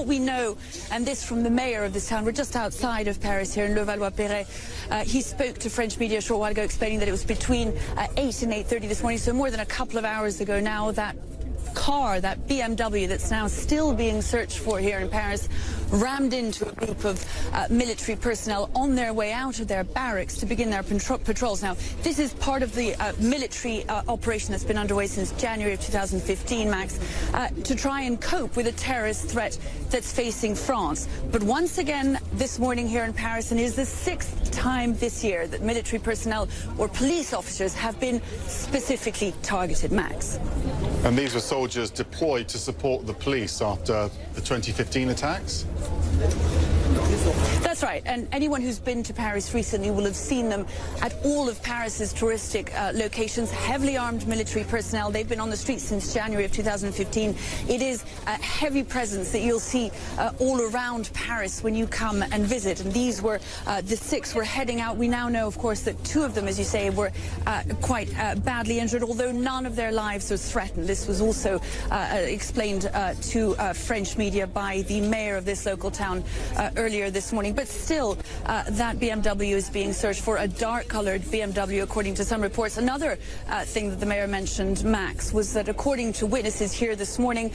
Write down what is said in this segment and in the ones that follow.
What we know, and this from the mayor of this town, we're just outside of Paris here in Levallois-Perret. He spoke to French media a short while ago explaining that it was between 8 and 8:30 this morning, so more than a couple of hours ago now, that car, that BMW that's now still being searched for here in Paris, rammed into a group of military personnel on their way out of their barracks to begin their patrols. Now, this is part of the military operation that's been underway since January of 2015, Max, to try and cope with a terrorist threat that's facing France. But once again, this morning here in Paris, and it is the 6th time this year that military personnel or police officers have been specifically targeted, Max. And these were soldiers deployed to support the police after the 2015 attacks? That's right, and anyone who's been to Paris recently will have seen them at all of Paris's touristic locations, heavily armed military personnel. They've been on the streets since January of 2015. It is a heavy presence that you'll see all around Paris when you come and visit. And these were, the 6 were heading out. We now know, of course, that 2 of them, as you say, were quite badly injured, although none of their lives was threatened. This was also explained to French media by the mayor of this local town earlier this morning. But still, that BMW is being searched for, a dark-colored BMW, according to some reports. Another thing that the mayor mentioned, Max, was that according to witnesses here this morning,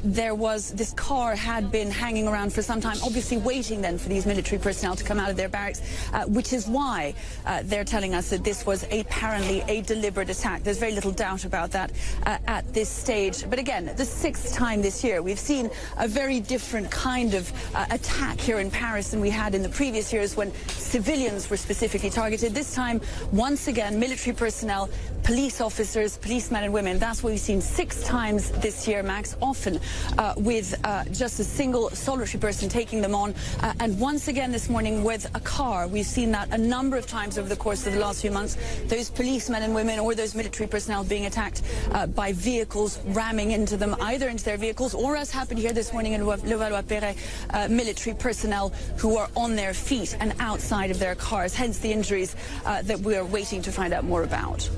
this car had been hanging around for some time, obviously waiting then for these military personnel to come out of their barracks, which is why they're telling us that this was apparently a deliberate attack. There's very little doubt about that at this stage. But again, the 6th time this year, we've seen a very different kind of attack here in Paris than we had in the previous years when civilians were specifically targeted. This time, once again, military personnel, police officers, policemen and women. That's what we've seen 6 times this year, Max, often with just a single solitary person taking them on. And once again this morning with a car. We've seen that a number of times over the course of the last few months. Those policemen and women or those military personnel being attacked by vehicles, ramming into them, either into their vehicles or, as happened here this morning in Levallois-Perret, military personnel who are on their feet and outside of their cars, hence the injuries that we are waiting to find out more about.